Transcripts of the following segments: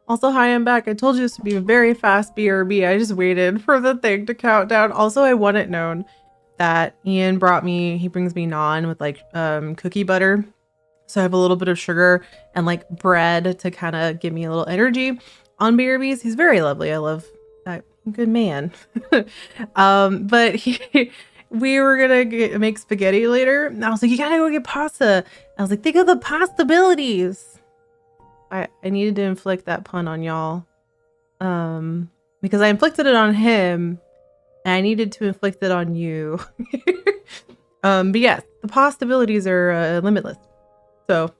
Also, hi, I'm back. I told you this would be a very fast BRB. I just waited for the thing to count down. Also, I want it known that Ian he brings me naan with like cookie butter. So I have a little bit of sugar and like bread to kind of give me a little energy on BRBs. He's very lovely. I love that good man. But we were gonna make spaghetti later. And I was like, you gotta go get pasta. I was like, think of the possibilities. I needed to inflict that pun on y'all. Because I inflicted it on him and I needed to inflict it on you. But yes, the possibilities are limitless. So,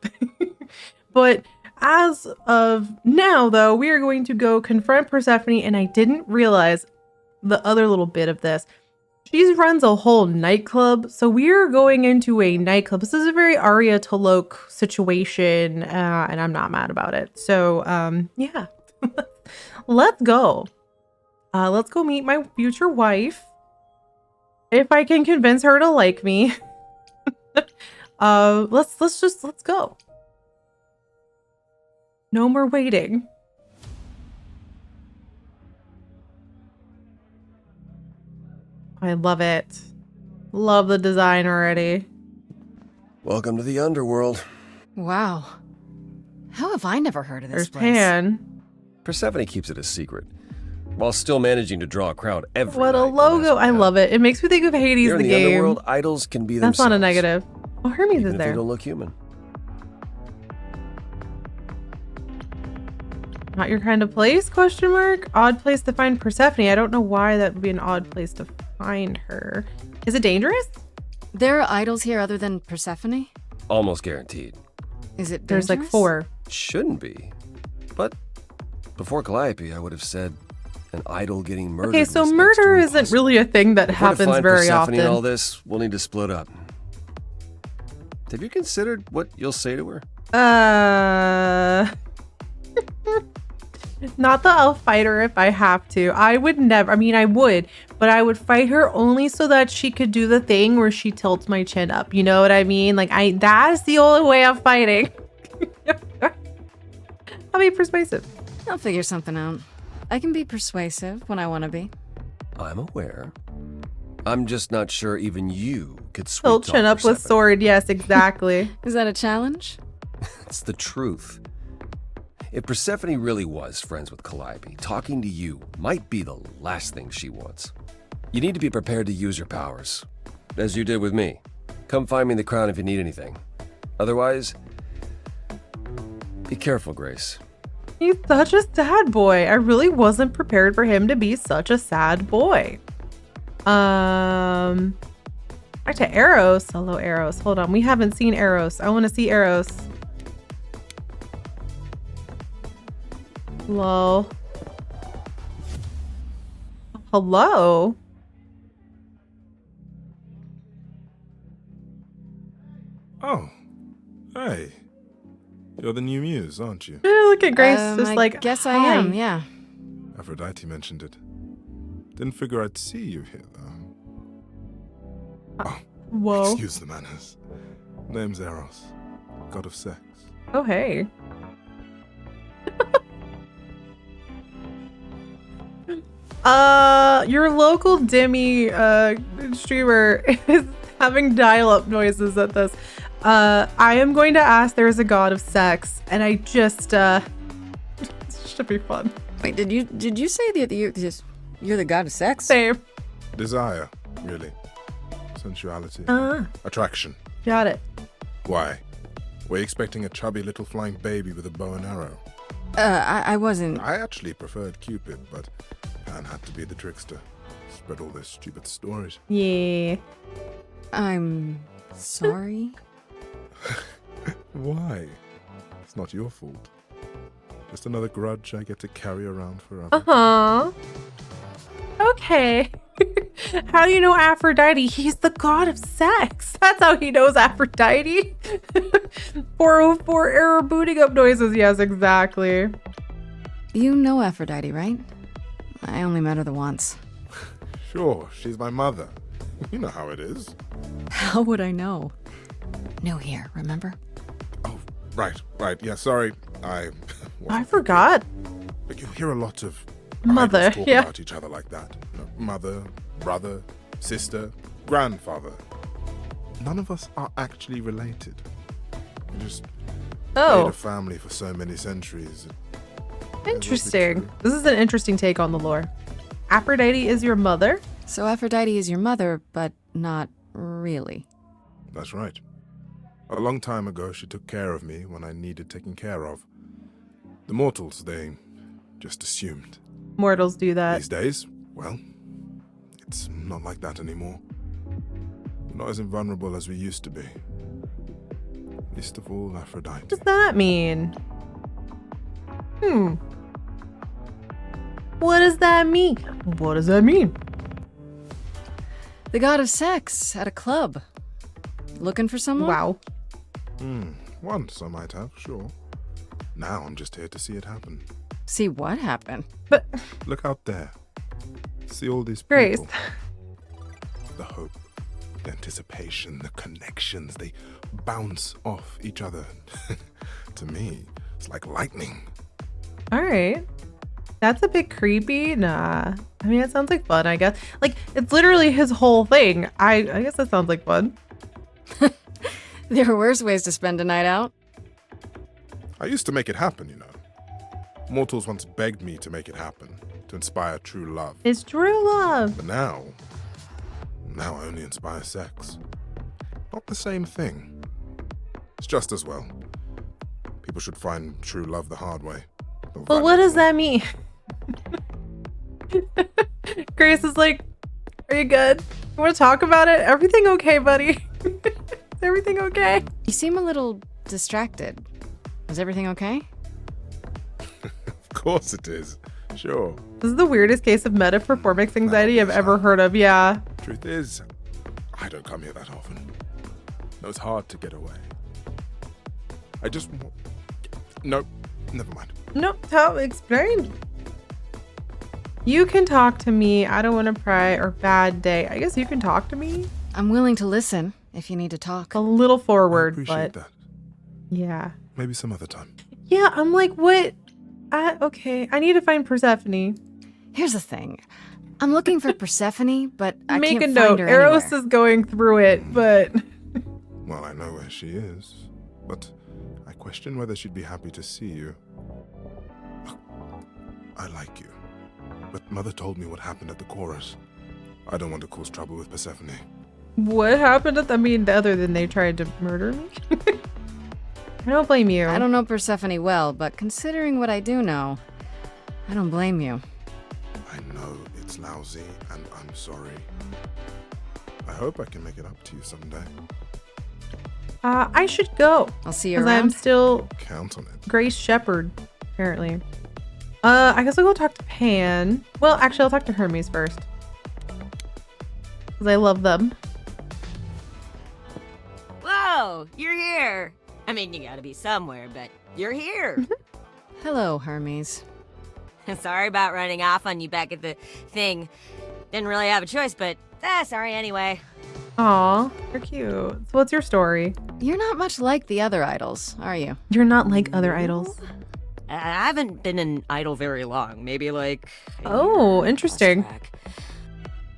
but as of now, though, we are going to go confront Persephone, and I didn't realize the other little bit of this. She runs a whole nightclub, so we are going into a nightclub. This is a very Arya Tolok situation, and I'm not mad about it. So, yeah, let's go. Let's go meet my future wife. If I can convince her to like me. Let's go. No more waiting. I love it. Love the design already. Welcome to the underworld. Wow. How have I never heard of this There's place? Pan. Persephone keeps it a secret, while still managing to draw a crowd every What a night. logo. I love it. It makes me think of Hades, Here the in the game. underworld, idols can be That's themselves. not a negative. Oh, Hermes even is if they there. don't look human. Not your kind of place? Question mark. Odd place to find Persephone. I don't know why that would be an odd place to find her. Is it dangerous? There are idols here other than Persephone? Almost guaranteed. Is it There's like dangerous? 4. Shouldn't be. But before Calliope, I would have said an idol getting murdered. Okay, so was next murder to isn't impossible. really a thing that If we're to happens find very Persephone often. in all this, we'll need to split up. Have you considered what you'll say to her? Not that I'll fight her if I have to. I would never. I mean, I would, but I would fight her only so that she could do the thing where she tilts my chin up. You know what I mean? Like, that's the only way I'm fighting. I'll be persuasive. I'll figure something out. I can be persuasive when I want to be. I'm aware. I'm just not sure even you could sweet Tilt talk chin up with Persephone. sword. Yes, exactly. Is that a challenge? It's the truth. If Persephone really was friends with Calliope, talking to you might be the last thing she wants. You need to be prepared to use your powers, as you did with me. Come find me in the crown if you need anything. Otherwise, be careful, Grace. He's such a sad boy. I really wasn't prepared for him to be such a sad boy. Back to Eros. Hello, Eros. Hold on. We haven't seen Eros. I want to see Eros. Hello. Hello. Oh, hey. You're the new muse, aren't you? Look at Grace. Just I like, guess I hi. am, yeah. Aphrodite mentioned it. Didn't figure I'd see you here, though. Whoa. Excuse the manners. Name's Eros, god of sex. Oh, hey. Your local Dimmy streamer is having dial-up noises at this. I am going to ask there is a god of sex, and I just this should be fun. Wait, did you say that you're the god of sex? Same. Desire, really. Sensuality. Attraction. Got it. Why? Were you expecting a chubby little flying baby with a bow and arrow? I wasn't. I actually preferred Cupid, but Pan had to be the trickster. Spread all those stupid stories. Yeah. I'm sorry. Why? It's not your fault. Just another grudge I get to carry around forever. Uh-huh. Okay. How do you know Aphrodite? He's the god of sex. That's how he knows Aphrodite. 404 error booting up noises. Yes, exactly. You know Aphrodite, right? I only met her the once. Sure, she's my mother. You know how it is. How would I know? New here, remember? Oh, right. Yeah, sorry. I forgot. But you hear a lot of Mother, idols talk yeah. about each other like that. You know, mother, brother, sister, grandfather. None of us are actually related. We just made Oh, a family for so many centuries. interesting. This is an interesting take on the lore. Aphrodite is your mother? So Aphrodite is your mother, but not really. That's right. A long time ago, she took care of me when I needed taking care of. The mortals, they just assumed. Mortals do that. These days, well, it's not like that anymore. We're not as invulnerable as we used to be. Least of all, Aphrodite. What does that mean? What does that mean? What does that mean? The god of sex at a club. Looking for someone? Wow. Once I might have, sure. Now I'm just here to see it happen. See what happened? But Look out there. See all these Grace, people. The hope, the anticipation, the connections, they bounce off each other. To me, it's like lightning. all right. That's a bit creepy. Nah. I mean, it sounds like fun, I guess. Like, it's literally his whole thing. I guess that sounds like fun. There are worse ways to spend a night out. I used to make it happen, you know. Mortals once begged me to make it happen, to inspire true love. It's true love. But now I only inspire sex. Not the same thing. It's just as well. People should find true love the hard way. They'll Well, value what it does more. that mean? Grace is like, are you good? You want to talk about it? Everything okay, buddy? Is everything okay? You seem a little distracted. Is everything okay? Of course it is. Sure. This is the weirdest case of meta performance anxiety I've ever heard of. Yeah. Truth is, I don't come here that often. No, it's hard to get away. I just... No, never mind. No, tell, explain. You can talk to me. I don't want to pry or bad day. I guess you can talk to me. I'm willing to listen if you need to talk. A little I forward, appreciate but that. yeah. Maybe some other time. Yeah, I'm like, what? Okay, I need to find Persephone. Here's the thing. I'm looking for Persephone, but I Make can't a note. find her Eros anywhere. is going through it, but Well, I know where she is, but I question whether she'd be happy to see you. I like you, but Mother told me what happened at the chorus. I don't want to cause trouble with Persephone. what happened at I mean, other than they tried to murder me? I don't blame you. I don't know Persephone well, but considering what I do know, I don't blame you. I know it's lousy, and I'm sorry. I hope I can make it up to you someday. I should go. I'll see you Because around. I'm still Count on it. Grace Shepherd, apparently. I guess I'll go talk to Pan. Well, actually, I'll talk to Hermes first. Because I love them. Whoa, you're here. I mean, you gotta be somewhere, but you're here. Hello, Hermes. Sorry about running off on you back at the thing. Didn't really have a choice, but sorry anyway. Aw, you're cute. So what's your story? You're not much like the other idols, are you? You're not like other idols. I haven't been an idol very long. Maybe like. a Oh, year interesting. lost track.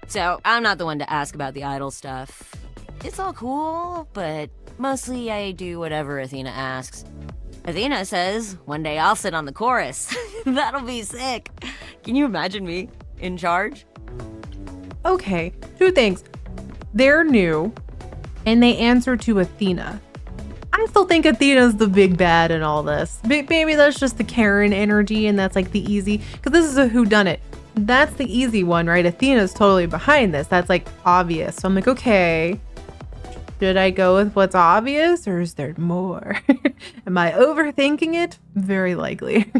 So I'm not the one to ask about the idol stuff. It's all cool, but mostly I do whatever Athena asks. Athena says one day I'll sit on the chorus. That'll be sick. Can you imagine me in charge? Okay, two things. They're new, and they answer to Athena. I still think Athena's the big bad in all this. Maybe that's just the Karen energy, and that's like the easy, because this is a whodunit. That's the easy one, right? Athena's totally behind this. That's like obvious. So I'm like, okay, should I go with what's obvious, or is there more? Am I overthinking it? Very likely.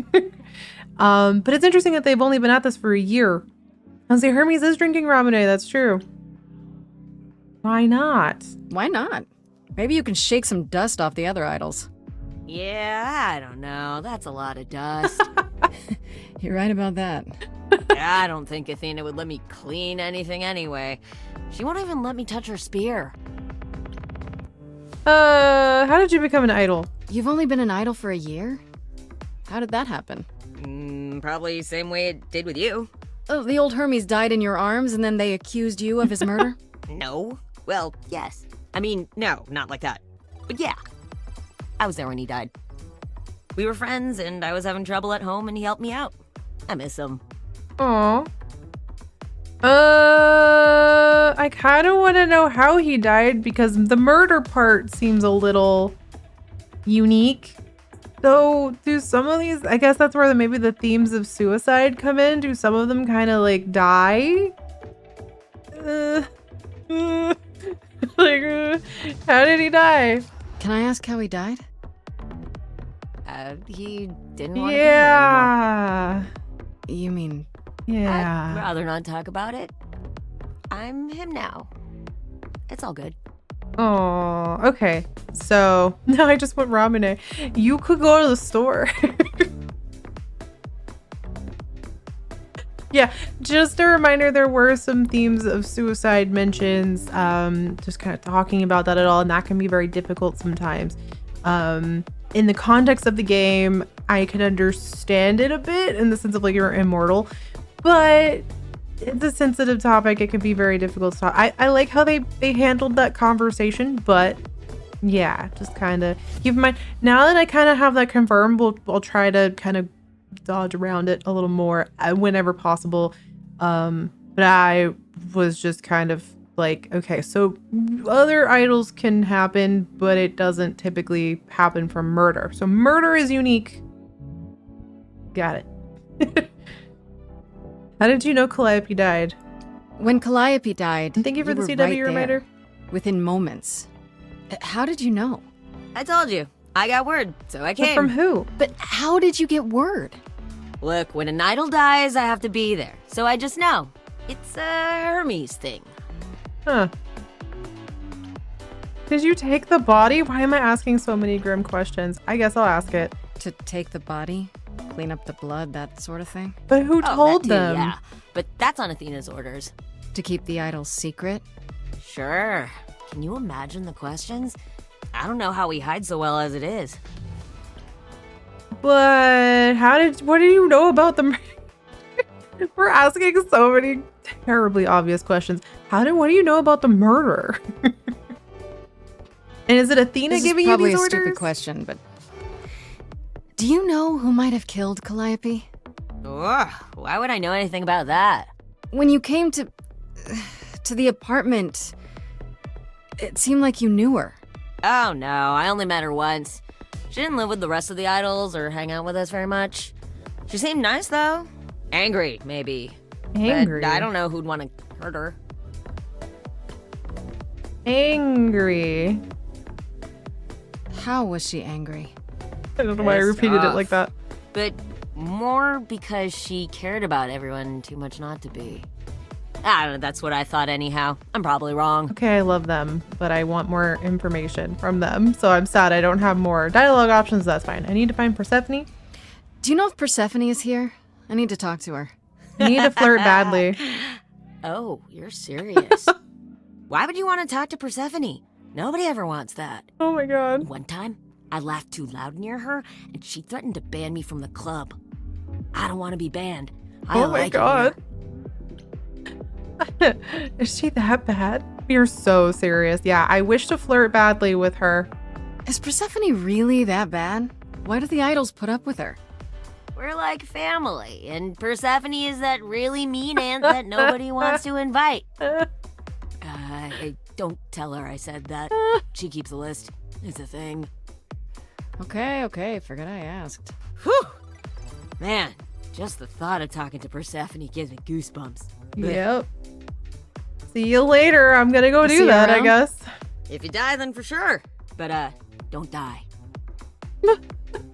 But it's interesting that they've only been at this for a year. I'll say Hermes is drinking Ramune, that's true. Why not? Why not? Maybe you can shake some dust off the other idols. Yeah, I don't know. That's a lot of dust. You're right about that. I don't think Athena would let me clean anything anyway. She won't even let me touch her spear. How did you become an idol? You've only been an idol for a year? How did that happen? probably same way it did with you. Oh, the old Hermes died in your arms and then they accused you of his murder? No. Well, yes. I mean, no, not like that. But yeah. I was there when he died. We were friends, and I was having trouble at home, and he helped me out. I miss him. Aw. I kind of want to know how he died because the murder part seems a little unique. So do some of these, I guess that's where maybe the themes of suicide come in. Do some of them kind of like die? How did he die? Can I ask how he died? He didn't want to be here anymore. You mean... Yeah. I'd rather not talk about it. I'm him now. It's all good. Oh, okay. So now I just went ramen. You could go to the store. Yeah, just a reminder, there were some themes of suicide mentions, just kind of talking about that at all, and that can be very difficult sometimes. In the context of the game, I can understand it a bit in the sense of like you're immortal, but it's a sensitive topic. It can be very difficult to talk. I like how they handled that conversation, but yeah, just kind of keep in mind. Now that I kind of have that confirmed, we'll try to kind of dodge around it a little more whenever possible. But I was just kind of like, okay, so other idols can happen, but it doesn't typically happen from murder. So murder is unique. Got it. How did you know Calliope died? When Calliope died, And thank you for the were CW right there, reminder. within moments. How did you know? I told you. I got word, so I But came. from who? But how did you get word? Look, when an idol dies, I have to be there. So I just know. It's a Hermes thing. Huh. Did you take the body? Why am I asking so many grim questions? I guess I'll ask it. To take the body, clean up the blood, that sort of thing? But who Oh, told that too, them? Yeah, but that's on Athena's orders. To keep the idol's secret? Sure. Can you imagine the questions? I don't know how we hide so well as it is. But what do you know about the We're asking so many terribly obvious questions. What do you know about the murder? And is it Athena This giving is you probably these a orders? stupid question, but... Do you know who might have killed Calliope? Ugh, why would I know anything about that? When you came to the apartment, it seemed like you knew her. Oh no, I only met her once. She didn't live with the rest of the idols or hang out with us very much. She seemed nice though. Angry, maybe. Angry. But I don't know who'd want to hurt her. Angry. How was she angry? I don't know why I Pissed repeated it off. like that. But more because she cared about everyone too much not to be. I don't know, that's what I thought anyhow. I'm probably wrong. Okay, I love them, but I want more information from them. So I'm sad I don't have more dialogue options. That's fine. I need to find Persephone. Do you know if Persephone is here? I need to talk to her. I need to flirt badly. Oh, you're serious. Why would you want to talk to Persephone? Nobody ever wants that. Oh my god. One time, I laughed too loud near her, and she threatened to ban me from the club. I don't want to be banned. I Oh my like god. It Is she that bad? You're so serious. Yeah, I wish to flirt badly with her. Is Persephone really that bad? Why do the idols put up with her? here. We're like family, and Persephone is that really mean aunt that nobody wants to invite. Don't tell her I said that. She keeps a list. It's a thing. Okay, forgot I asked. Whew! Man, just the thought of talking to Persephone gives me goosebumps. Yep. See you later. I'm gonna go I'll see do you that, I around. guess. If you die, then for sure. But, don't die.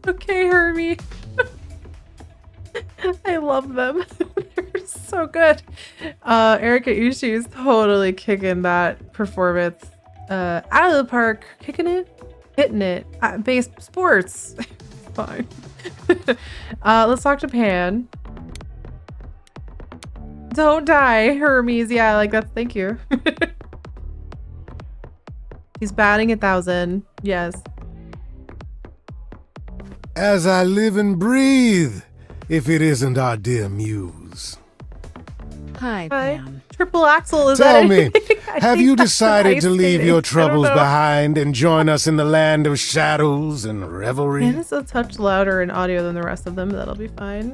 Okay, Hermie. I love them. They're so good. Erika Ushi is totally kicking that performance out of the park. Kicking it, hitting it. Base sports. Fine. Let's talk to Pan. Don't die, Hermes. Yeah, I like that. Thank you. He's batting 1,000. Yes. As I live and breathe, If it isn't our dear muse. Hi, Hi. Pam. Triple Axel is Tell that me, anything? I have think you that's decided ice to leave skating. your I don't troubles know. behind and join us in the land of shadows and revelry? Man, it's a touch louder in audio than the rest of them. That'll be fine.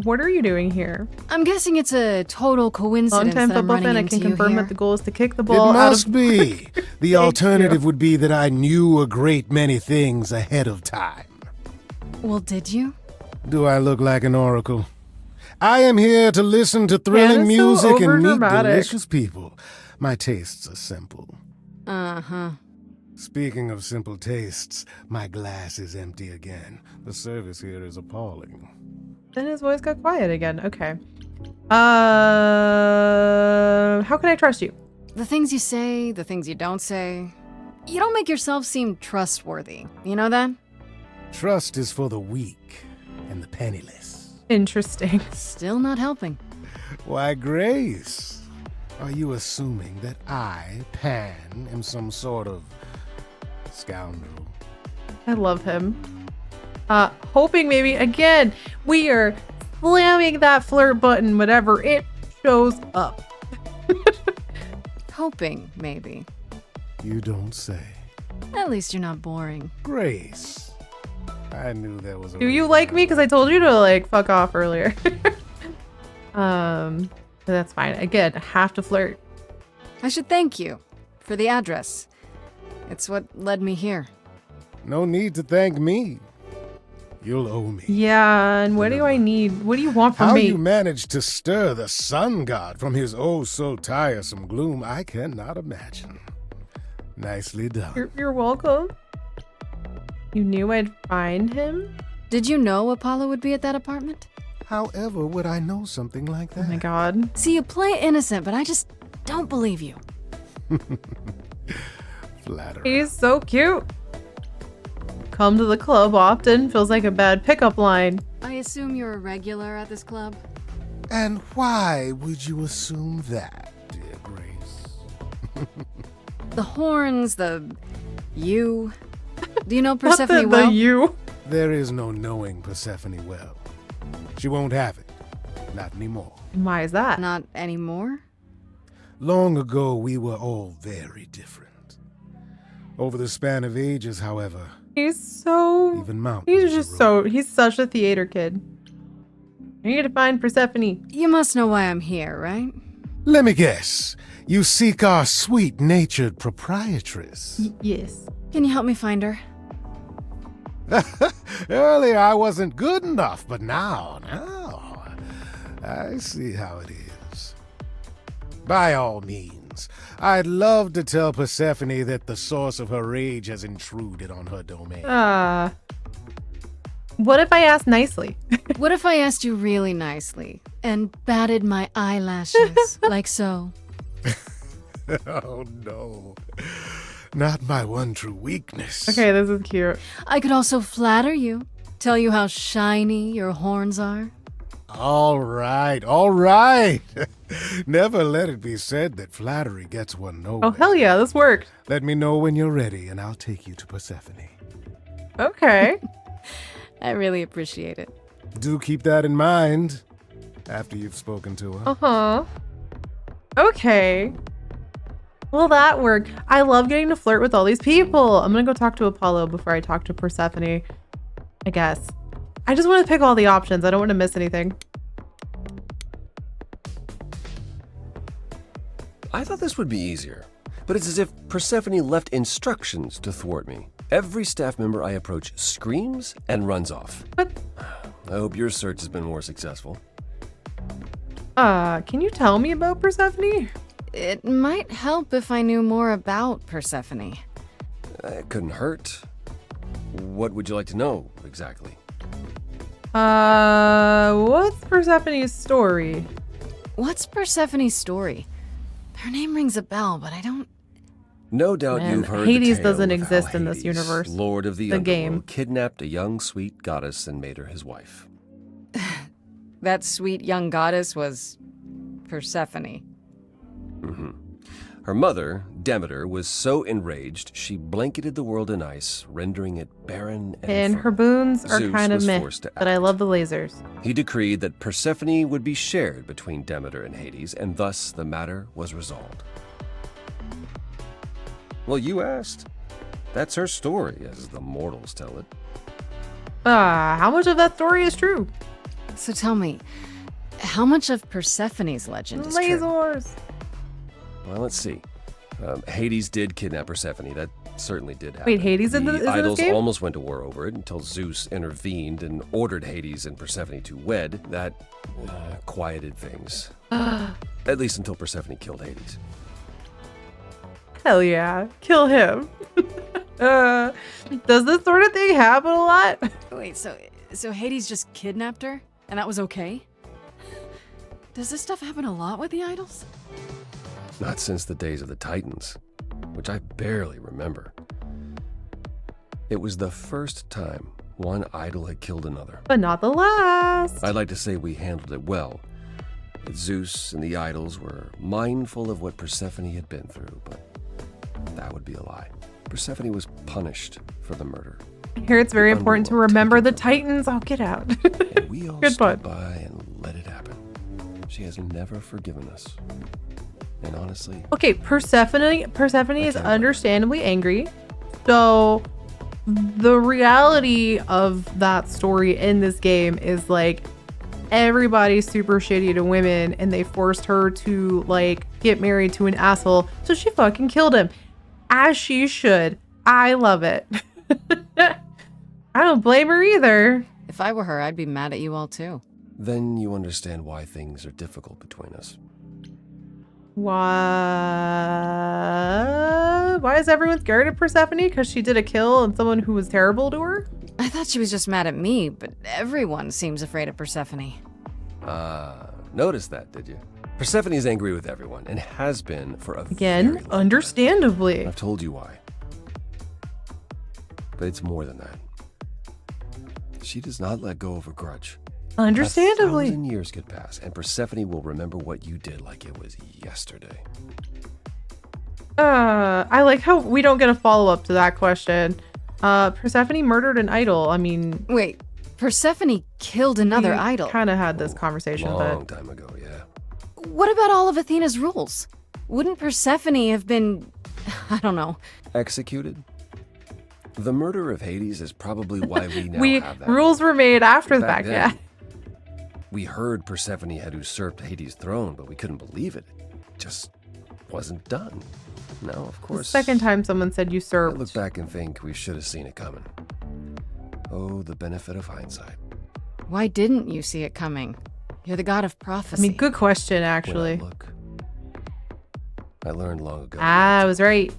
What are you doing here? I'm guessing it's a total coincidence Long-time that I'm football running fan, I into can you confirm here. that the goal is to kick the It ball out must of... be. The Thank alternative you. would be that I knew a great many things ahead of time. Well, did you? Do I look like an oracle? I am here to listen to thrilling Man, it's so music and meet overdramatic. delicious people. My tastes are simple. Uh-huh. Speaking of simple tastes, my glass is empty again. The service here is appalling. Then his voice got quiet again. Okay. How can I trust you? The things you say, the things you don't say. You don't make yourself seem trustworthy. You know that? Trust is for the weak and the penniless. Interesting. Still not helping. Why, Grace, are you assuming that I, Pan, am some sort of scoundrel? I love him. Hoping maybe, again, we are slamming that flirt button whenever it shows up. Hoping, maybe. You don't say. At least you're not boring. Grace, I knew there was a Do you reason like I me? Because I was- told you to, like, fuck off earlier. But that's fine. Again, have to flirt. I should thank you for the address. It's what led me here. No need to thank me. You'll owe me. Yeah, and what do I need? What do you want from How me? you managed to stir the sun god from his oh so tiresome gloom, I cannot imagine. Nicely done. You're welcome. You knew I'd find him? Did you know Apollo would be at that apartment? However, would I know something like that? Oh my god. See, you play innocent, but I just don't believe you. Flatterer. He's so cute. Come to the club often feels like a bad pickup line. I assume you're a regular at this club? And why would you assume that, dear Grace? The horns, you. Do you know Not Persephone the well? you. There is no knowing Persephone well. She won't have it. Not anymore. Why is that? Not anymore? Long ago, we were all very different. Over the span of ages, however, He's so... even mountains He's just erode. so... He's such a theater kid. I need to find Persephone. You must know why I'm here, right? Let me guess. You seek our sweet-natured proprietress. Yes. Can you help me find her? Earlier, I wasn't good enough, but now, I see how it is. By all means, I'd love to tell Persephone that the source of her rage has intruded on her domain. What if I ask nicely? What if I asked you really nicely and batted my eyelashes like so? Oh, no. Not my one true weakness. Okay, this is cute. I could also flatter you, tell you how shiny your horns are. All right, all right. Never let it be said that flattery gets one nowhere. Oh, hell yeah, this worked. Let me know when you're ready, and I'll take you to Persephone. Okay. I really appreciate it. Do keep that in mind after you've spoken to her. Uh-huh. Okay. Well, that worked. I love getting to flirt with all these people. I'm gonna go talk to Apollo before I talk to Persephone, I guess. I just want to pick all the options. I don't want to miss anything. I thought this would be easier, but it's as if Persephone left instructions to thwart me. Every staff member I approach screams and runs off. What? I hope your search has been more successful. Can you tell me about Persephone? It might help if I knew more about Persephone. It couldn't hurt. What would you like to know, exactly? What's Persephone's story? What's Persephone's story? Her name rings a bell, but I don't... No doubt Man, you've heard Hades the tale doesn't of how exist in this Hades, universe. Lord of the The Underworld, game. kidnapped a young, sweet goddess and made her his wife. That sweet young goddess was... Persephone. Her mother, Demeter was so enraged, she blanketed the world in ice, rendering it barren and And her fertile. boons are Zeus kind of was meh, forced to but I act. love the lasers. He decreed that Persephone would be shared between Demeter and Hades, and thus the matter was resolved. Well, you asked. That's her story, as the mortals tell it. How much of that story is true? So tell me, how much of Persephone's legend is true? Lasers. Well, let's see. Hades did kidnap Persephone. That certainly did happen. Wait, Hades is in this idols game? almost went to war over it until Zeus intervened and ordered Hades and Persephone to wed. That quieted things. At least until Persephone killed Hades. Hell yeah. Kill him. Does this sort of thing happen a lot? Wait, so Hades just kidnapped her? And that was okay? Does this stuff happen a lot with the idols? Not since the days of the Titans, which I barely remember. It was the first time one idol had killed another. But not the last. I'd like to say we handled it well. That Zeus and the idols were mindful of what Persephone had been through, but that would be a lie. Persephone was punished for the murder. Here it's very important to Underworld remember took the it from her. Titans. Oh, get out. And we all Good stood point. by and let it happen. She has never forgiven us. And honestly, Okay, Persephone is understandably angry. So the reality of that story in this game is like everybody's super shitty to women and they forced her to like get married to an asshole. So she fucking killed him. As she should. I love it. I don't blame her either. If I were her, I'd be mad at you all too. then you understand why things are difficult between us. Why is everyone scared of Persephone? Because she did a kill on someone who was terrible to her? I thought she was just mad at me, but everyone seems afraid of Persephone. Noticed that, did you? Persephone is angry with everyone and has been for a very Again, long time. understandably. I've told you why. But it's more than that. She does not let go of a grudge. Understandably. 1,000 years could pass, and Persephone will remember what you did like it was yesterday. I like how we don't get a follow-up to that question. Persephone murdered an idol. I mean, Wait, Persephone killed another idol. Kind of had this conversation, Long but time ago, yeah. What about all of Athena's rules? Wouldn't Persephone have been, I don't know. Executed? The murder of Hades is probably why we now have that. rules were made after the Back fact. Yeah. then, we heard Persephone had usurped Hades' throne, but we couldn't believe it. It just wasn't done. No, of The course. second time someone said I usurped. look back and think we should have seen it coming. Oh, the benefit of hindsight. Why didn't you see it coming? You're the god of I prophecy. mean, good question, When I actually. look, I learned long ago. I was right.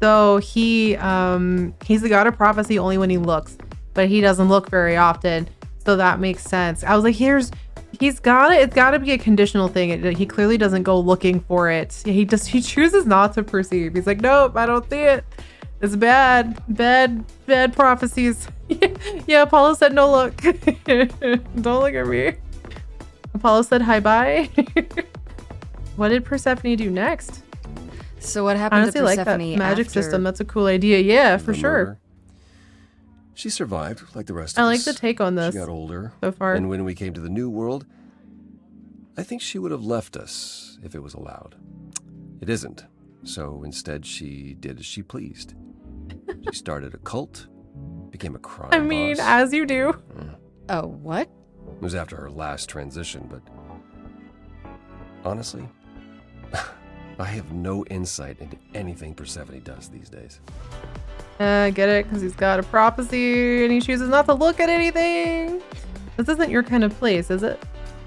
So he's the god of prophecy only when he looks, but he doesn't look very often. So that makes sense. I was like, it's gotta be a conditional thing. He clearly doesn't go looking for it. He chooses not to perceive. He's like, nope, I don't see it. It's bad prophecies. Yeah, Apollo said no look. Don't look at me. Apollo said hi bye. What did Persephone do next? So what I happened honestly to like that Persephone magic after... system. That's a cool idea. Yeah, for The sure. murder. She survived, like the rest of I us. like the take on this She got older. so far. And when we came to the new world, I think she would have left us if it was allowed. It isn't. So instead, she did as she pleased. She started a cult, became a crime I mean, boss. as you do. Oh, what? It was after her last transition, but honestly, I have no insight into anything Persephone does these days. Get it? Because he's got a prophecy and he chooses not to look at anything. This isn't your kind of place, is it?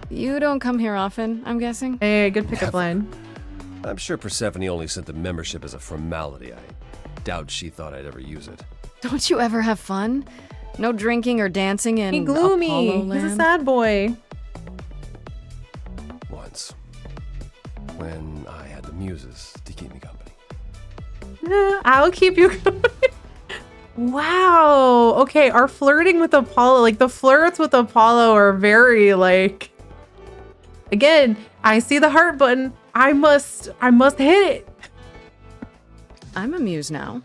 You don't come here often, I'm guessing? Hey, good pickup line. I'm sure Persephone only sent the membership as a formality. I doubt she thought I'd ever use it. Don't you ever have fun? No drinking or dancing in He gloomy. Apollo He's a land? sad boy. Once. When I had the muses to keep me company. I'll keep you going. Wow. Okay, our flirting with Apollo, like the flirts with Apollo are very like. Again, I see the heart button. I must hit it. I'm a muse now.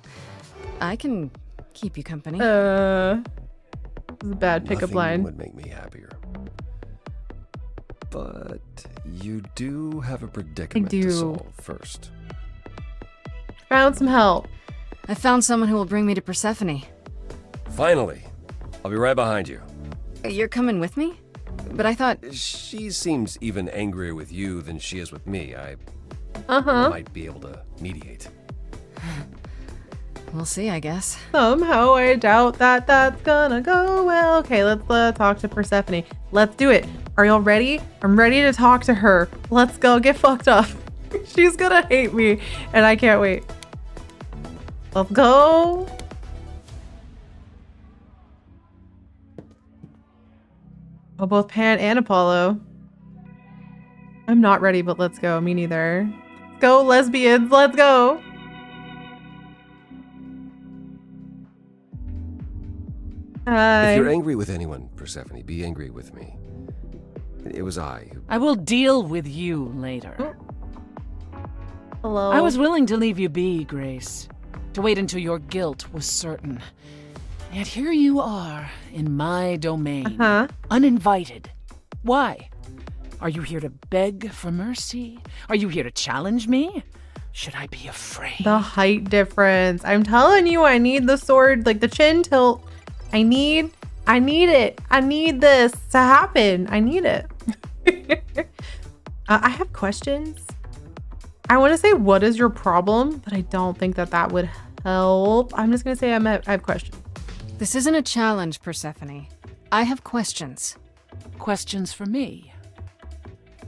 I can keep you company. This is a bad pickup Nothing line. would make me happier. But you do have a predicament do. to solve first. Found some help. I found someone who will bring me to Persephone. Finally! I'll be right behind you. You're coming with me? But I thought... She seems even angrier with you than she is with me. I Uh-huh. might be able to mediate. We'll see, I guess. Somehow I doubt that that's gonna go well. Okay, let's talk to Persephone. Let's do it. Are y'all ready? I'm ready to talk to her. Let's go get fucked up. She's gonna hate me, and I can't wait. Let's go. Oh, both Pan and Apollo. I'm not ready, but let's go. Me neither. Let's go, lesbians. Let's go. Hi. If you're angry with anyone, Persephone, be angry with me. It was I who... I will deal with you later. Hello. I was willing to leave you be, Grace, to wait until your guilt was certain. Yet here you are, in my domain, uninvited. Why? Are you here to beg for mercy? Are you here to challenge me? Should I be afraid? The height difference. I'm telling you, I need the sword, like the chin tilt. I need it. I need this to happen. I need it. I have questions. I want to say, what is your problem? But I don't think that would help. I'm just going to say I have questions. This isn't a challenge, Persephone. I have questions. Questions for me?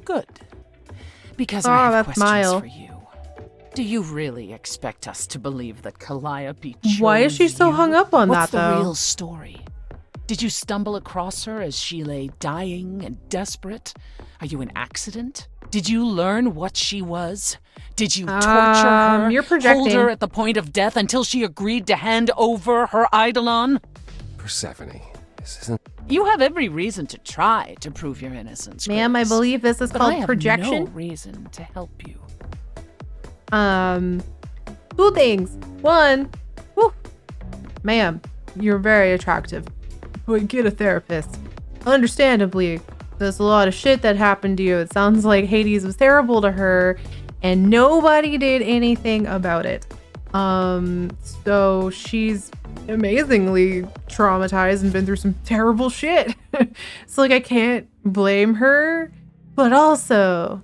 Good. Because I have that's questions Mile. for you. Do you really expect us to believe that Calliope chose Why is she so you? hung up on What's that, though? the real story? Did you stumble across her as she lay dying and desperate? Are you an accident? Did you learn what she was? Did you torture her, you're projecting. hold her at the point of death until she agreed to hand over her eidolon? Persephone, this isn't... You have every reason to try to prove your innocence, Ma'am, I Grace. believe this is But called I have projection. no reason to help you. Two things. One, whew, ma'am, you're very attractive. But get a therapist. Understandably, there's a lot of shit that happened to you. It sounds like Hades was terrible to her, and nobody did anything about it. So she's amazingly traumatized and been through some terrible shit. So like I can't blame her, but also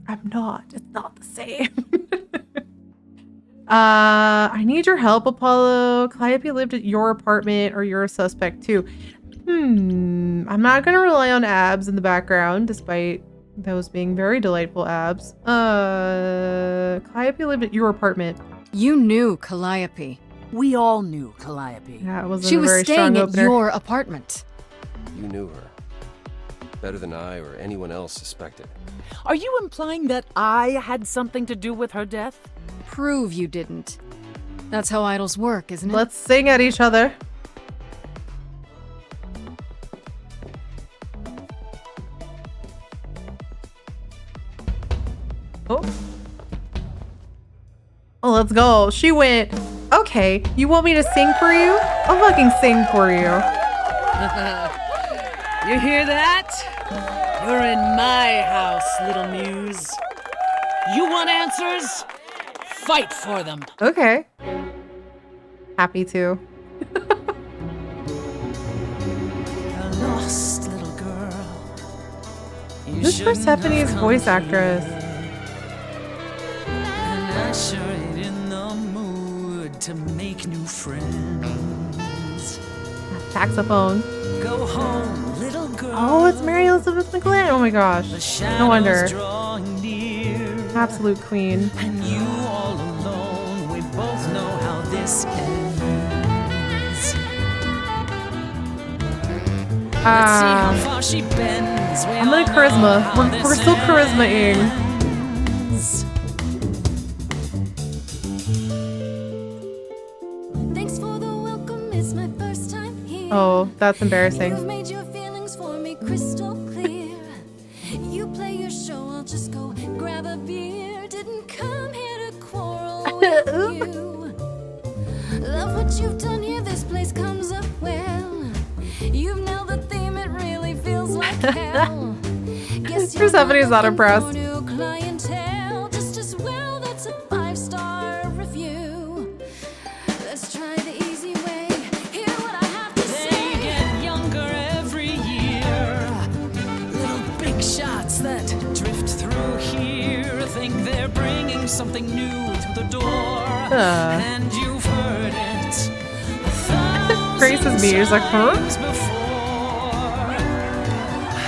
I'm not. It's not the same. I need your help, Apollo. Calliope lived at your apartment, or you're a suspect too. I'm not gonna rely on abs in the background, despite those being very delightful abs. Calliope lived at your apartment. You knew Calliope. We all knew Calliope. That wasn't She a was very staying strong at opener. your apartment. You knew her. Better than I or anyone else suspected. Are you implying that I had something to do with her death? Prove you didn't. That's how idols work, isn't it? Let's sing at each other. Oh. Oh, let's go. She went, okay, you want me to sing for you? I'll fucking sing for you. You hear that? You're in my house, little muse. You want answers? Fight for them. Okay. Happy to. A lost little girl. Who's Persephone's voice actress? And I sure ain't in the mood to make new friends. Saxophone. Go home, little girl. Oh, it's Mary Elizabeth McGlynn. Oh my gosh. No wonder. Absolute queen. And you all alone, we both know how this ends. Let's see how far she bends. I'm gonna charisma. We're still charisma-ing. Thanks for the welcome, it's my first time here. Oh, that's embarrassing. You've made your feelings for me crystal clear. You play your show, I'll just go grab a beer. Didn't come here to quarrel with what you've done here, this place comes up well. You've nailed the theme, it really feels like hell. Guess you're Persephone's not impressed. new clientele, just as well. That's a 5-star review. Let's try the easy way. Hear what I have to say. They get younger every year. Little big shots that drift through here think they're bringing something new to the door. And you've heard it. Grace's me. She's like, huh?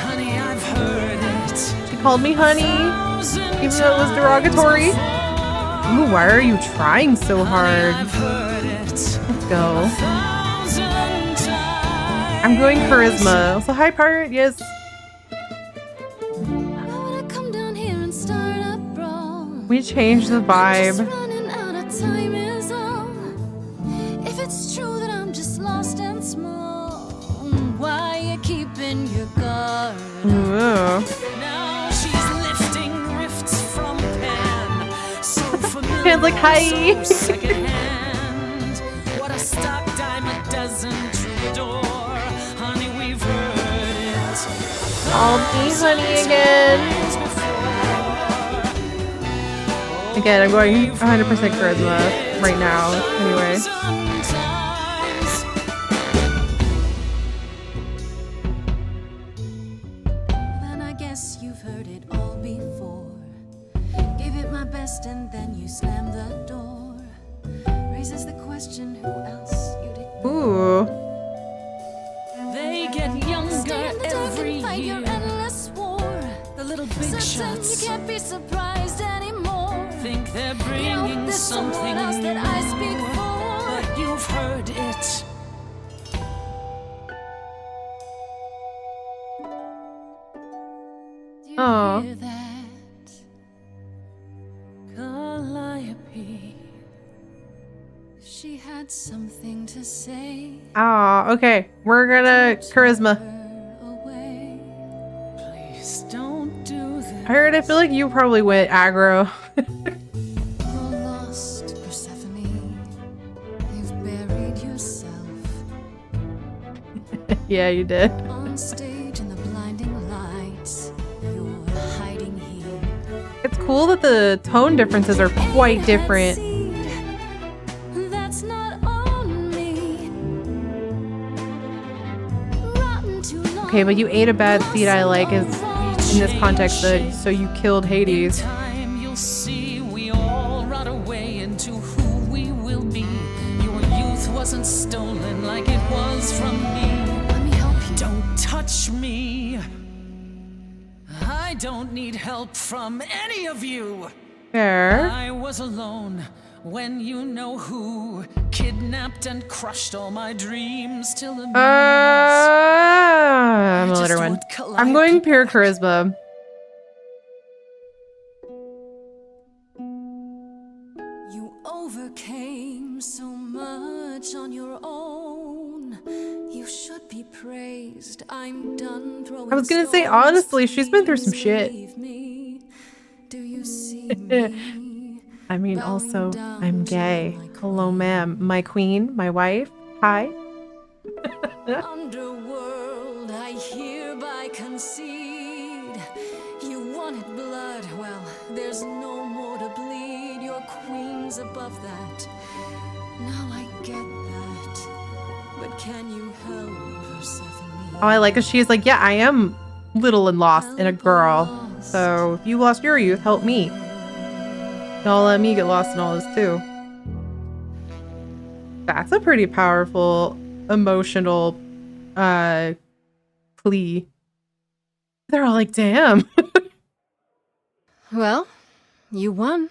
Honey, I've heard it. She called me honey, even though it was derogatory. Ooh, why are you trying so hard? Let's go. I'm going charisma. Also, hi, Part. Yes. Wanna come down here and start a brawl. We changed the Just vibe. running out of time is all. If it's true that I'm just lost and small, why you keeping your guard? Ooh. Now she's lifting rifts from Pan. So familiar, Pan's like, hi. so secondhand. What a stock dime a dozen troubadour. Honey, we've heard it. I'll be honey again. Again, I'm going 100% charisma right now. Anyway. Sometimes Then I guess you've heard it all before. Gave it my best and then you slammed the door. Raises the question, who else you'd ignore? Ooh. they get younger Stay in the dark every and fight your year. endless war. The little big Certain shots you can't be surprised anymore. think they're You know, bringing there's something someone else that I speak new, for. but you've heard it. Do you Aw. hear that? Calliope. She had something to say. Ah, okay. We're gonna charisma. Her away. Please don't do this. I heard. I feel like you probably went aggro. You're lost, Persephone. You've buried yourself Yeah, you did. on stage in the blinding lights. You're hiding here. It's cool that the tone differences are quite different. That's not on me. Rotten too long. Okay, but you ate a bad seed. I like is in this context that so you killed Hades. Time you'll see we all rot away into who we will be. Your youth wasn't stolen like it was from me. Let me help you. Don't touch me. I don't need help from any of you. Fair. I was alone when you know who kidnapped and crushed all my dreams till a I'm gonna let her just win. want I'm going pure charisma. You overcame so much on your own. You should be praised. I'm done throwing I was gonna say, stones. honestly, she's been through some Please shit. believe me. Do you see me? I mean, also, I'm gay. Hello, ma'am. My queen, my wife. Hi. Underworld, I hereby concede. You wanted blood, well, there's no more to bleed. Your queen's above that. Now I get that. But can you help, Persephone? Oh, I like it. She's like, yeah, I am little and lost and a girl. So if you lost your youth, help me. Don't let me get lost in all this too. That's a pretty powerful, emotional plea. They're all like, damn. Well, you won.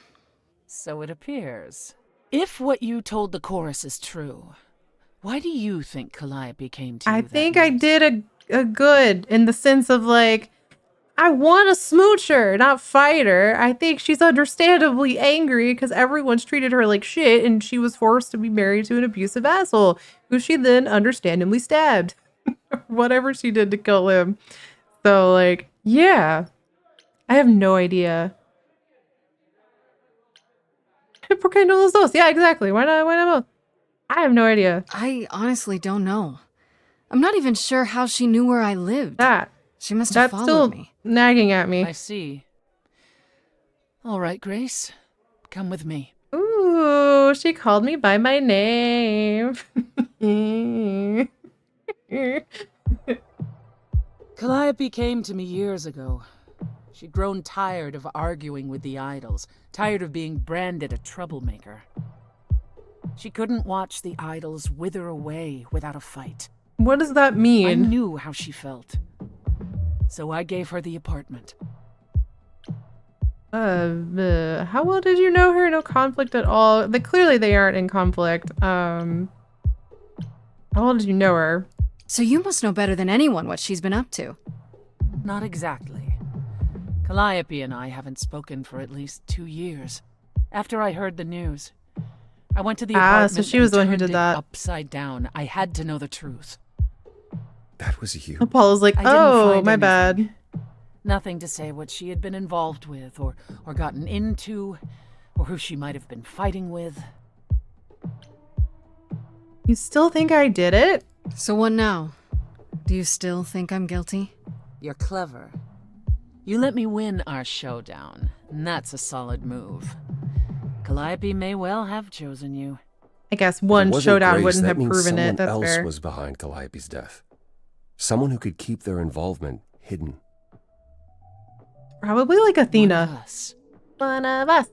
So it appears. If what you told the chorus is true, why do you think Calliope came to you? I that think I night? did a good in the sense of like, I want to smooch her, not fight her. I think she's understandably angry because everyone's treated her like shit and she was forced to be married to an abusive asshole who she then understandably stabbed. Whatever she did to kill him. So like, yeah. I have no idea. ¿Por qué no los dos? Yeah, exactly. Why not both? I have no idea. I honestly don't know. I'm not even sure how she knew where I lived. She must have That's followed still me. nagging at me. I see. All right, Grace. Come with me. Ooh, she called me by my name. Calliope came to me years ago. She'd grown tired of arguing with the idols, tired of being branded a troublemaker. She couldn't watch the idols wither away without a fight. What does that I mean? knew how she felt. So I gave her the apartment. How well did you know her? No conflict at all. Clearly they aren't in conflict. How well did you know her? So you must know better than anyone what she's been up to. Not exactly. Calliope and I haven't spoken for at least 2 years. After I heard the news, I went to the apartment so she was the one who and did turned it that. upside down. I had to know the truth. That was you. Apollo's like, I didn't oh, find my anything. bad. Nothing to say what she had been involved with, or gotten into, or who she might have been fighting with. You still think I did it? So what now? Do you still think I'm guilty? You're clever. You let me win our showdown, and that's a solid move. Calliope may well have chosen you. I guess If it one wasn't showdown Grace, wouldn't that have means proven it. someone That's else fair. was behind Calliope's death. Someone who could keep their involvement hidden. Probably like One of Athena. us. One of us.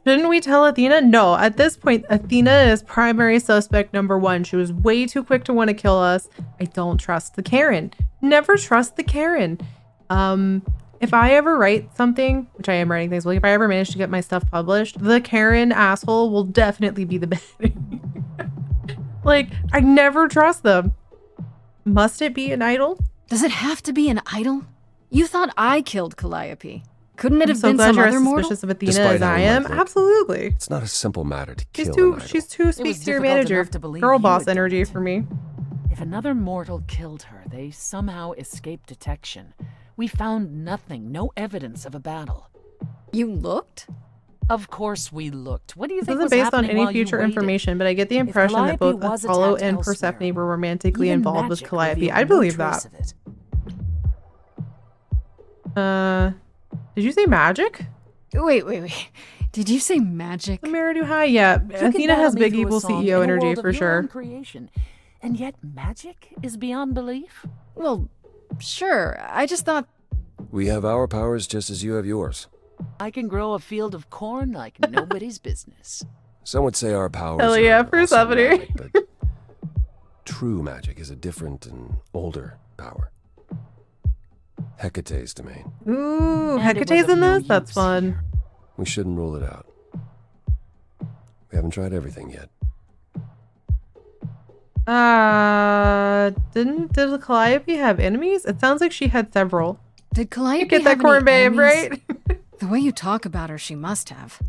Shouldn't we tell Athena? No, at this point, Athena is primary suspect number 1. She was way too quick to want to kill us. I don't trust the Karen. Never trust the Karen. If I ever write something, which I am writing things, like if I ever manage to get my stuff published, the Karen asshole will definitely be the bad. Like, I never trust them. Must it be an idol? Does it have to be an idol? You thought I killed Calliope. Couldn't it I'm have so been glad some you're other as mortal? suspicious of Athena Despite as how I you am. might look. Absolutely. It's not a simple matter to She's kill too an idol. she's too was speak to your difficult manager. enough to believe Girl you boss had done energy it. for me. If another mortal killed her, they somehow escaped detection. We found nothing, no evidence of a battle. You looked? Of course we looked. What do you This think isn't was based on happening any while you future waited? information, but I get the impression that Calliope both was Apollo attacked and elsewhere, Persephone were romantically even involved with magic Calliope. revealed I no believe trace that. of it. Did you say magic? Wait. Did you say magic? The mirror too high? Yeah, You could Athena has battle me big through a evil song CEO in a energy world of for your sure. own creation. And yet magic is beyond belief? Well, sure. I just thought... We have our powers just as you have yours. I can grow a field of corn like nobody's business. Some would say our powers Hell yeah, are also Persephone. magic, but true magic is a different and older power. Hecate's domain. Ooh, And it was Hecate's of in no this? That's use fun. here. We shouldn't rule it out. We haven't tried everything yet. Did Calliope have enemies? It sounds like she had several. Did Calliope You get that have corn any babe, enemies? right? The way you talk about her, she must have.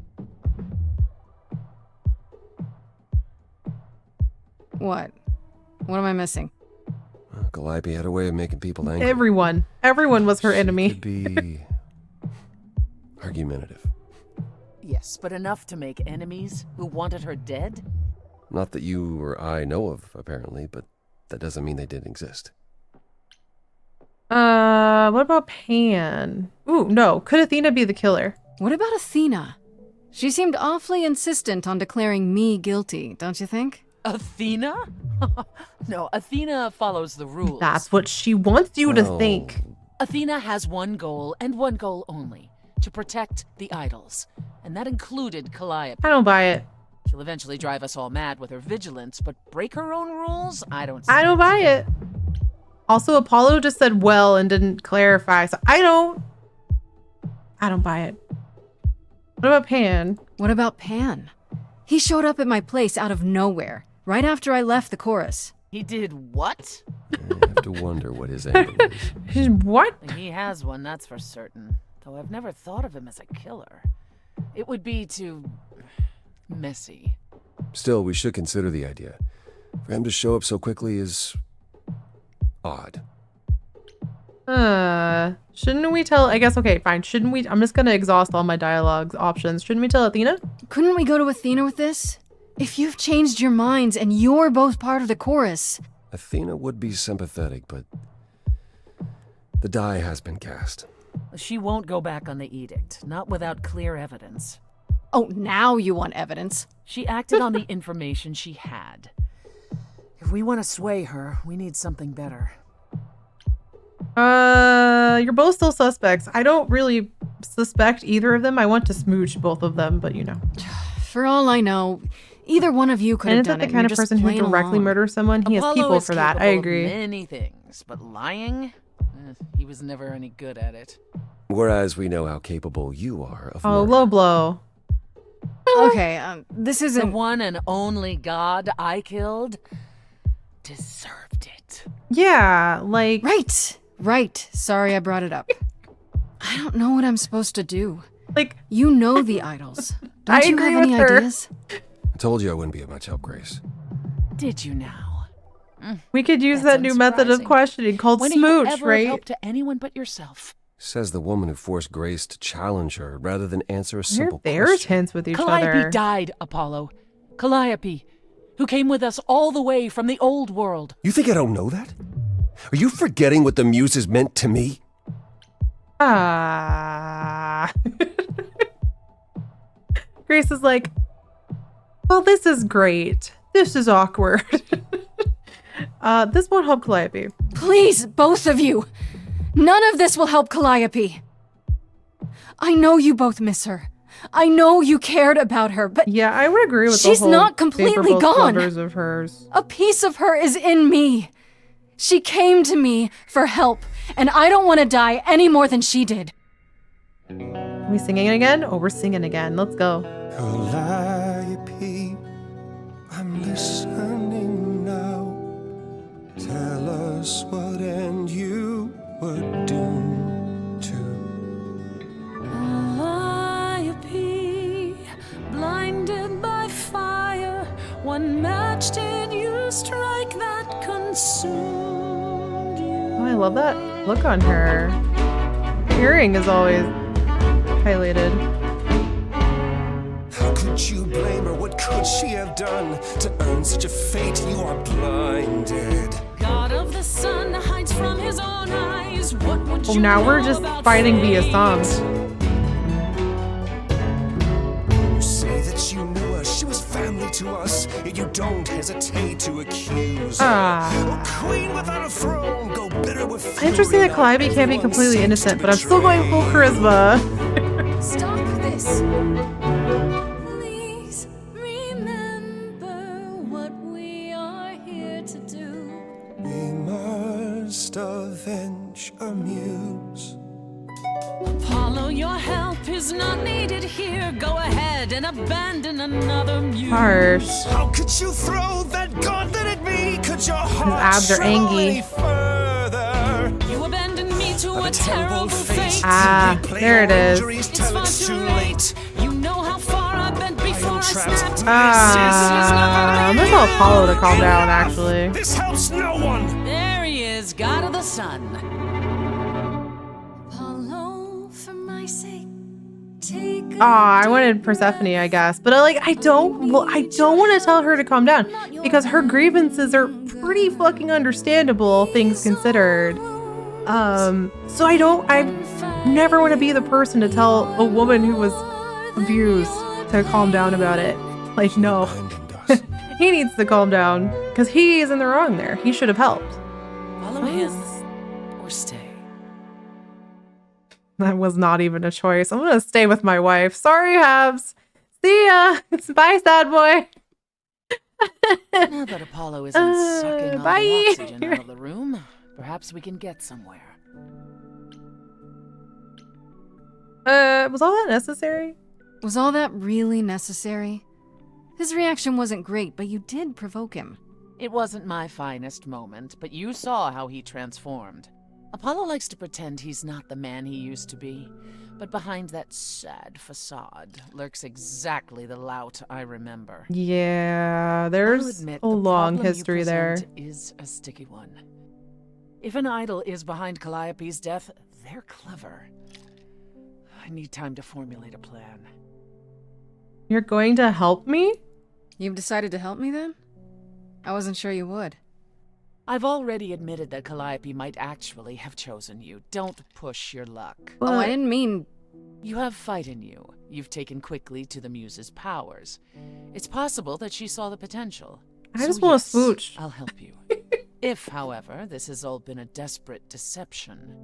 What? What am I missing? Calliope had a way of making people angry. Everyone was her She enemy. could be argumentative. Yes, but enough to make enemies who wanted her dead? Not that you or I know of, apparently, but that doesn't mean they didn't exist. What about Pan? Ooh, no. Could Athena be the killer? What about Athena? She seemed awfully insistent on declaring me guilty, don't you think? Athena? No, Athena follows the rules. That's what she wants you to Well, think. Athena has one goal, and one goal only. To protect the idols. And that included Calliope. I don't buy it. She'll eventually drive us all mad with her vigilance, but break her own rules? I don't see I don't buy it. Also, Apollo just said well and didn't clarify, so I don't buy it. What about Pan? What about Pan? He showed up at my place out of nowhere, right after I left the chorus. He did what? I have to wonder what his angle is. What? He has one, that's for certain. Though I've never thought of him as a killer. It would be too messy. Still, we should consider the idea. For him to show up so quickly is odd. Shouldn't we tell, I guess, okay, fine. Shouldn't we, I'm just gonna exhaust all my dialogues options. Shouldn't we tell Athena? Couldn't we go to Athena with this? If you've changed your minds and you're both part of the chorus... Athena would be sympathetic, but the die has been cast. She won't go back on the edict, not without clear evidence. Oh, now you want evidence. She acted on the information she had. If we want to sway her, we need something better. You're both still suspects. I don't really suspect either of them. I want to smooch both of them, but you know. For all I know, either one of you could have done it. And is that the kind of person who directly murders someone? He has Apollo people is for that. I capable of agree. many things, but lying? He was never any good at it. Whereas we know how capable you are of Oh, murder. low blow. Okay, this The isn't... one and only god I killed deserved it. Yeah, like... Right. Sorry I brought it up. I don't know what I'm supposed to do. Like... You know the idols. Don't I you agree have any with her. ideas? I told you I wouldn't be of much help, Grace. Did you now? We could use That's that new method of unsurprising. questioning called When are you smooch, ever of right? help to anyone but yourself? Says the woman who forced Grace to challenge her rather than answer a They're simple there's question. hints with each Calliope other. died, Apollo. Calliope, who came with us all the way from the old world. You think I don't know that? Are you forgetting what the muses meant to me? Ah. Grace is like, well, this is great. This is awkward. This won't help Calliope. Please, both of you. None of this will help Calliope. I know you both miss her. I know you cared about her, but Yeah, I would agree with she's the whole not completely favorable gone. slumbers of hers. a piece of her is in me. She came to me for help, and I don't want to die any more than she did. Are we singing again? Oh, we're singing again. Let's go. Calliope, I'm listening now. Tell us what end you were doomed to. Calliope, blinded by fire, what match did you strike that consumed you? Oh, I love that look on her. Her earring is always highlighted. How could you blame her? What could she have done to earn such a fate? You are blinded. God of the sun hides from his own eyes. What would Oh, you now we're know just about fighting via fate? songs. You say that you knew her, she was family to us, yet you don't hesitate to accuse her. Ah. A queen without a throne, go bitter with fury. Interesting that now Calliope can't be everyone completely seems innocent, to but I'm still going full betray. charisma. Stop this. Please remember what we are here to do. We must avenge our muse. Apollo, your help is not needed here. Go ahead and abandon another muse. Harsh. How could you throw that gauntlet at me? Could your heart abs are travel angy. any further? You abandoned me to a terrible terrible fate. fate. Ah, Replay there it your is. injuries It's till far it's too too late. late. You know how far I've been before I trapped. snapped. I'm gonna tell Apollo to calm down, actually. This helps no one. There he is, god of the sun. Apollo, for my sake, take I wanted Persephone, I guess, but I don't want to tell her to calm down because her grievances are pretty fucking understandable, things considered. So I never want to be the person to tell a woman who was abused to calm down about it. Like, no, he needs to calm down because he is in the wrong there. He should have helped. Follow him or stay. That was not even a choice. I'm gonna stay with my wife. Sorry, Habs. See ya. Bye, sad boy. Now that Apollo isn't sucking all bye. the oxygen out of the room, perhaps we can get somewhere. Was all that necessary? Was all that really necessary? His reaction wasn't great, but you did provoke him. It wasn't my finest moment, but you saw how he transformed. Apollo likes to pretend he's not the man he used to be, but behind that sad facade lurks exactly the lout I remember. Yeah, I'll there's admit, a the long problem you history there. present is a sticky one. If an idol is behind Calliope's death, they're clever. I need time to formulate a plan. You're going to help me? You've decided to help me then? I wasn't sure you would. I've already admitted that Calliope might actually have chosen you. Don't push your luck. Oh, I didn't mean... You have fight in you. You've taken quickly to the Muse's powers. It's possible that she saw the potential. I just want to smooch. I'll help you. If, however, this has all been a desperate deception,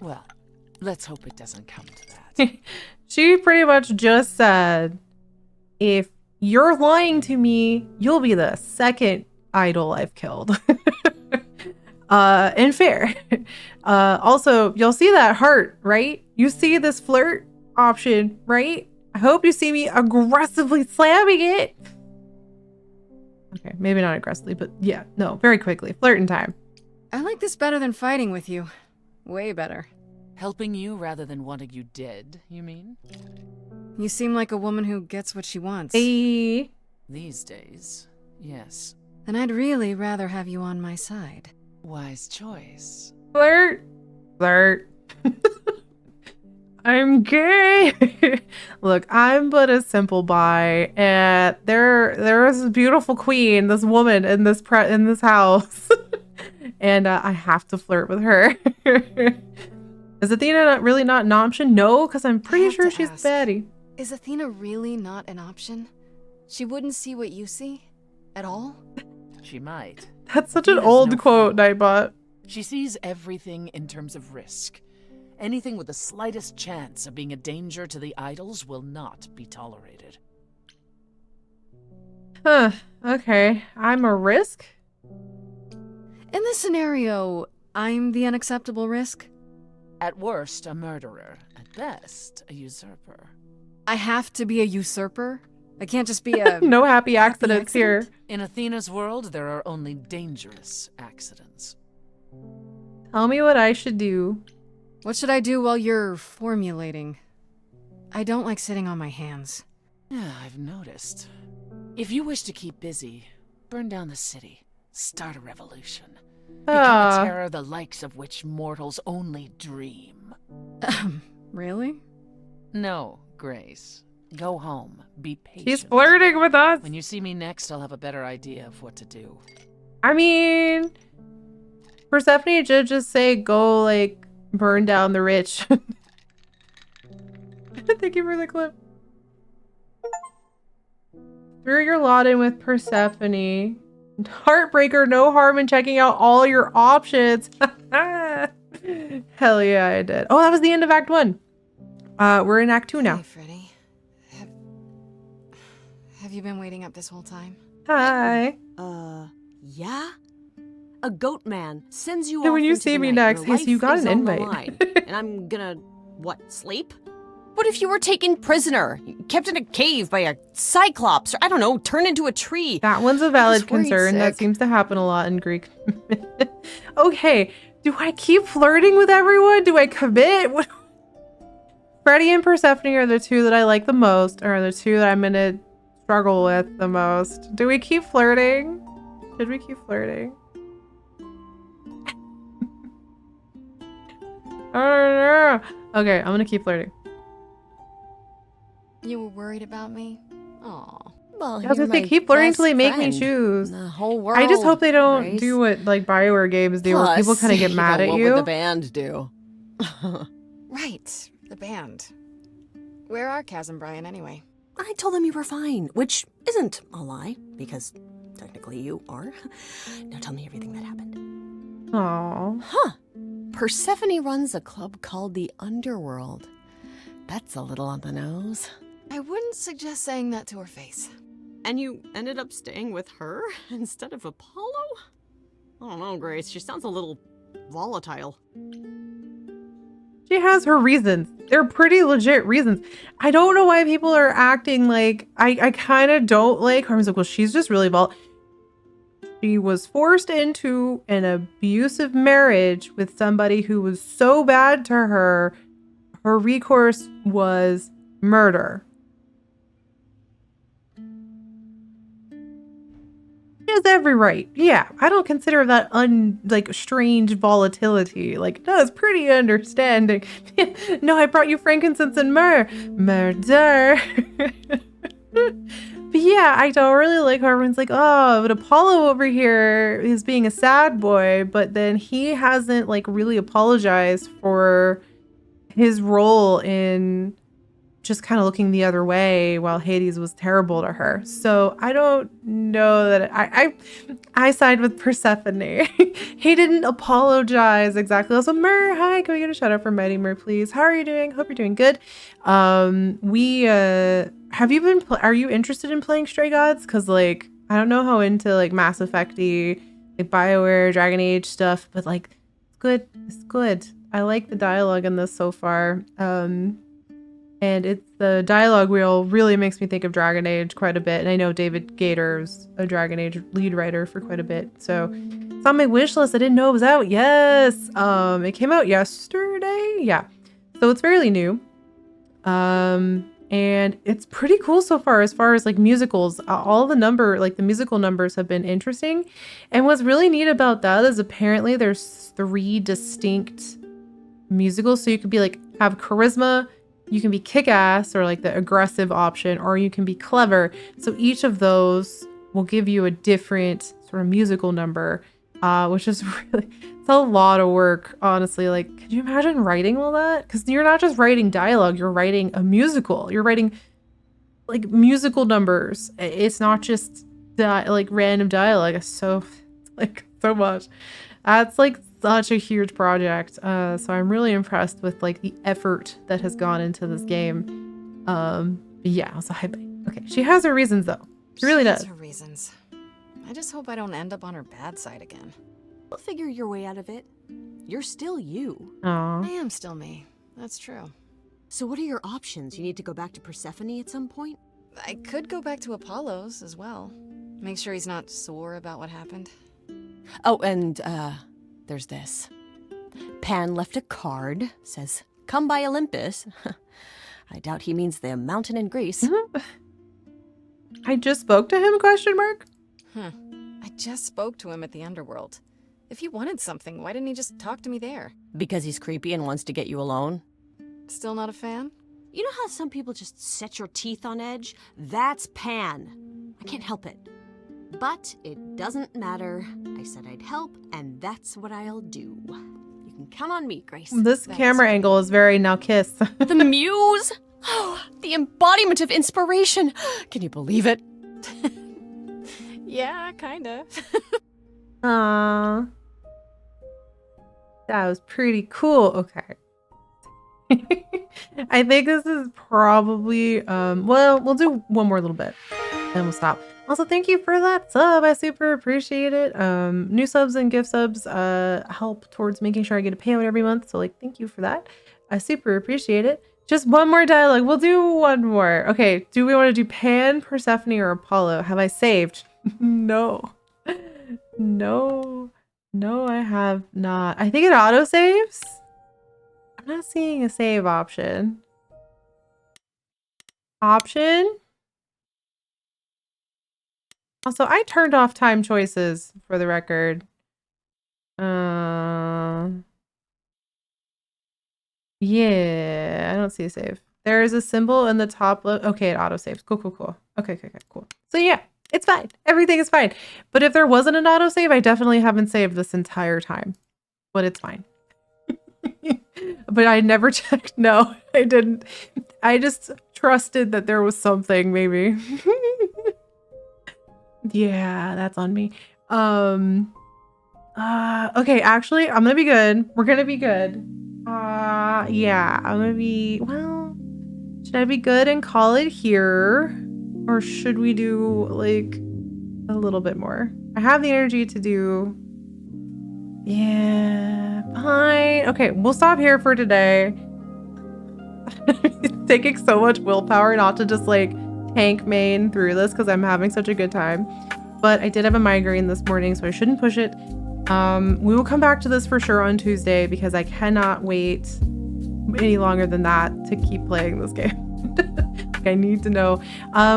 well, let's hope it doesn't come to that. She pretty much just said, if you're lying to me, you'll be the second idol I've killed. And fair. Also, you'll see that heart, right? You see this flirt option, right? I hope you see me aggressively slamming it. Okay, maybe not aggressively, but yeah, no, very quickly. Flirting time. I like this better than fighting with you. Way better. Helping you rather than wanting you dead, you mean? You seem like a woman who gets what she wants. Hey. These days, yes. Then I'd really rather have you on my side. Wise choice. Flirt. Flirt. I'm gay. Look, I'm but a simple bi, and there is a beautiful queen, this woman in this house, and I have to flirt with her. Is Athena really not an option? No, because I'm pretty sure she's baddie. Is Athena really not an option? She wouldn't see what you see? At all? She might. That's such an old quote, Nightbot. She sees everything in terms of risk. Anything with the slightest chance of being a danger to the idols will not be tolerated. Huh. Okay. I'm a risk? In this scenario, I'm the unacceptable risk? At worst, a murderer. At best, a usurper. I have to be a usurper? I can't just be a... No happy accidents here. In Athena's world, there are only dangerous accidents. Tell me what I should do. What should I do while you're formulating? I don't like sitting on my hands. Yeah, I've noticed. If you wish to keep busy, burn down the city. Start a revolution. Become a terror the likes of which mortals only dream. Really? No, Grace. Go home. Be patient. He's flirting with us. When you see me next, I'll have a better idea of what to do. I mean, Persephone did just say go, like, burn down the rich. Thank you for the clip. Throw your lot in with Persephone. Heartbreaker, no harm in checking out all your options. Hell yeah, I did. Oh, that was the end of Act 1. We're in Act 2 now. Hey, Freddy. Have you been waiting up this whole time? Hi. Yeah? A goat man sends you Hey, off when you into see the me night. next, Your hey, so you life got is an on the invite. line, and I'm gonna, what, sleep? What if you were taken prisoner, kept in a cave by a cyclops, or I don't know, turned into a tree? That one's a valid just worried concern. That sick. seems to happen a lot in Greek. Okay, do I keep flirting with everyone? Do I commit? Freddy and Persephone are the two that I like the most, or the two that I'm gonna struggle with the most. Do we keep flirting? Should we keep flirting? I don't know. Okay, I'm gonna keep flirting. You were worried about me? Aw. Well, I was you're gonna say my keep flirting best till they make me friend choose. in the whole world. I just hope they don't Grace. do what like BioWare games do, where people Plus, kind of get mad at what you. would the band do? Right. The band. Where are Kaz and Brian anyway? I told them you were fine, which isn't a lie, because technically you are. Now tell me everything that happened. Aww. Huh. Persephone runs a club called the Underworld. That's a little on the nose. I wouldn't suggest saying that to her face. And you ended up staying with her instead of Apollo? I don't know, Grace. She sounds a little volatile. She has her reasons. They're pretty legit reasons. I don't know why people are acting like I kind of don't like her. I was like, well, she's just really She was forced into an abusive marriage with somebody who was so bad to her. Her recourse was murder. She has every right. Yeah, I don't consider that strange volatility. Like, no, it's pretty understanding. No, I brought you frankincense and myrrh. Murder. But yeah, I don't really like how everyone's like, oh, but Apollo over here is being a sad boy, but then he hasn't like really apologized for his role in just kind of looking the other way while Hades was terrible to her. So I don't know that I side with Persephone. He didn't apologize exactly. Also, Mur, hi, can we get a shout out for Mighty Mur, please? How are you doing? Hope you're doing good. Are you interested in playing Stray Gods? Because like I don't know how into like Mass Effect-y, like BioWare, Dragon Age stuff, but like it's good. I like the dialogue in this so far. And it's the dialogue wheel really makes me think of Dragon Age quite a bit. And I know David Gator's a Dragon Age lead writer for quite a bit. So it's on my wish list. I didn't know it was out. Yes. It came out yesterday. Yeah. So it's fairly new. And it's pretty cool so far as like musicals. All the musical numbers have been interesting. And what's really neat about that is apparently there's 3 distinct musicals. So you could be like, have charisma, you can be kick-ass or like the aggressive option, or you can be clever. So each of those will give you a different sort of musical number, which is it's a lot of work, honestly. Like, could you imagine writing all that? Because you're not just writing dialogue, you're writing a musical. You're writing like musical numbers. It's not just like random dialogue. It's so much. That's like such a huge project. So I'm really impressed with like the effort that has gone into this game. Yeah, also okay, she has her reasons though. She really does. Her reasons. I just hope I don't end up on her bad side again. You'll figure your way out of it. You're still you. Aww. I am still me. That's true. So what are your options? You need to go back to Persephone at some point? I could go back to Apollo's as well. Make sure he's not sore about what happened. Oh, and there's this. Pan left a card, says, "Come by Olympus." I doubt he means the mountain in Greece. I just spoke to him, question mark? I just spoke to him at the Underworld. If he wanted something, why didn't he just talk to me there? Because he's creepy and wants to get you alone. Still not a fan? You know how some people just set your teeth on edge? That's Pan. I can't help it. But it doesn't matter. I said I'd help, and that's what I'll do. You can count on me, Grace. This camera angle is very now kiss. The muse? Oh, the embodiment of inspiration. Can you believe it? Yeah, kinda. Aww. That was pretty cool. Okay. I think this is probably, well, we'll do one more little bit and we'll stop. Also, thank you for that sub. I super appreciate it. New subs and gift subs help towards making sure I get a payout every month. So like, thank you for that. I super appreciate it. Just one more dialogue. We'll do one more. Okay. Do we want to do Pan, Persephone, or Apollo? Have I saved? No. No, I have not. I think it auto saves. I'm not seeing a save option. Also, I turned off time choices for the record. Yeah, I don't see a save. There is a symbol in the top left. Okay, it auto saves. Cool. Okay, cool. So yeah, it's fine. Everything is fine. But if there wasn't an auto save, I definitely haven't saved this entire time. But it's fine. But I never checked. No, I didn't. I just trusted that there was something, maybe. Yeah, that's on me. Okay, actually, I'm gonna be good. We're gonna be good. Yeah, I'm gonna be, well, should I be good and call it here? Or should we do, like, a little bit more? I have the energy to do, yeah, fine. Okay, we'll stop here for today. It's taking so much willpower not to just, like, tank main through this because I'm having such a good time. But I did have a migraine this morning, so I shouldn't push it. We will come back to this for sure on Tuesday because I cannot wait any longer than that to keep playing this game. Like, I need to know.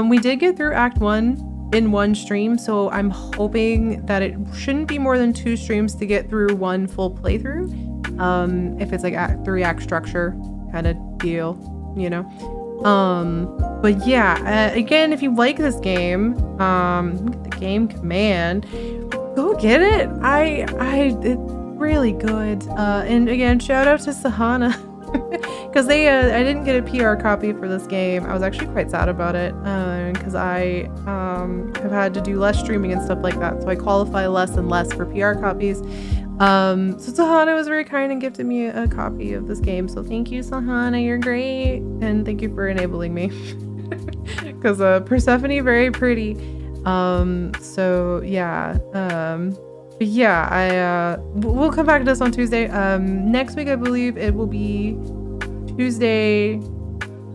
We did get through Act 1 in one stream, so I'm hoping that it shouldn't be more than 2 streams to get through one full playthrough. If it's like Act 3 act structure kind of deal, you know. But yeah, again, if you like this game, the game command, go get it. It's really good. And again, shout out to Sahana. Because I didn't get a PR copy for this game. I was actually quite sad about it because I have had to do less streaming and stuff like that. So I qualify less and less for PR copies. So Sahana was very kind and gifted me a copy of this game. So thank you, Sahana. You're great. And thank you for enabling me. Because Persephone, very pretty. So yeah. But yeah, we'll come back to this on Tuesday. Next week, I believe it will be Tuesday,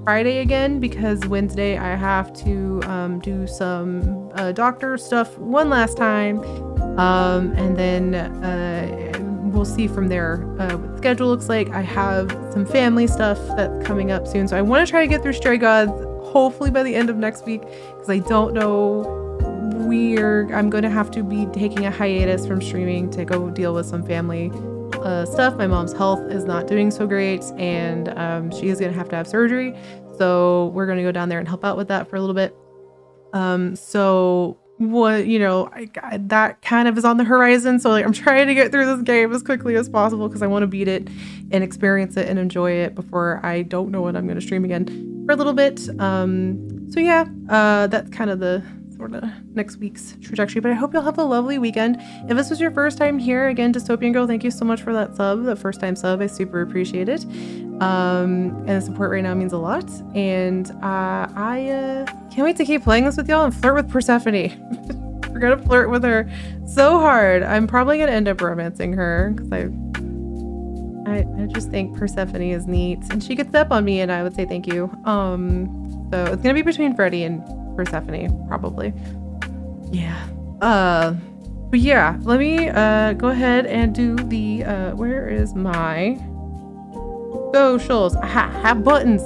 Friday again, because Wednesday I have to do some doctor stuff one last time. And then we'll see from there what the schedule looks like. I have some family stuff that's coming up soon. So I want to try to get through Stray Gods, hopefully by the end of next week, because I don't know. I'm going to have to be taking a hiatus from streaming to go deal with some family stuff. My mom's health is not doing so great, and she is going to have surgery. So we're going to go down there and help out with that for a little bit. So what, that kind of is on the horizon. So like, I'm trying to get through this game as quickly as possible because I want to beat it and experience it and enjoy it before I don't know when I'm going to stream again for a little bit. So yeah, that's kind of the sort of next week's trajectory, but I hope you'll have a lovely weekend. If this was your first time here, again, Dystopian Girl, thank you so much for that sub, the first time sub. I super appreciate it. And the support right now means a lot. And I can't wait to keep playing this with y'all and flirt with Persephone. We're gonna flirt with her so hard. I'm probably gonna end up romancing her because I just think Persephone is neat, and she could step on me and I would say thank you. So it's gonna be between Freddie and Persephone, probably. Yeah. But yeah, let me go ahead and do the where is my socials? Have buttons.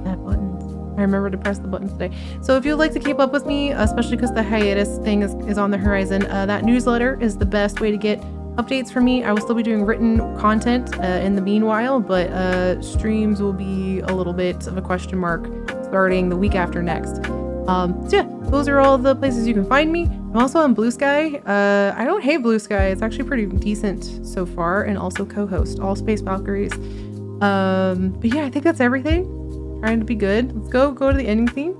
Have buttons. I remember to press the buttons today. So if you'd like to keep up with me, especially because the hiatus thing is on the horizon, that newsletter is the best way to get updates from me. I will still be doing written content in the meanwhile, but streams will be a little bit of a question mark starting the week after next. So yeah, those are all the places you can find me. I'm also on Blue Sky. I don't hate Blue Sky. It's actually pretty decent so far, and also co-host All Space Valkyries. But yeah, I think that's everything. Trying to be good. Let's go to the ending theme.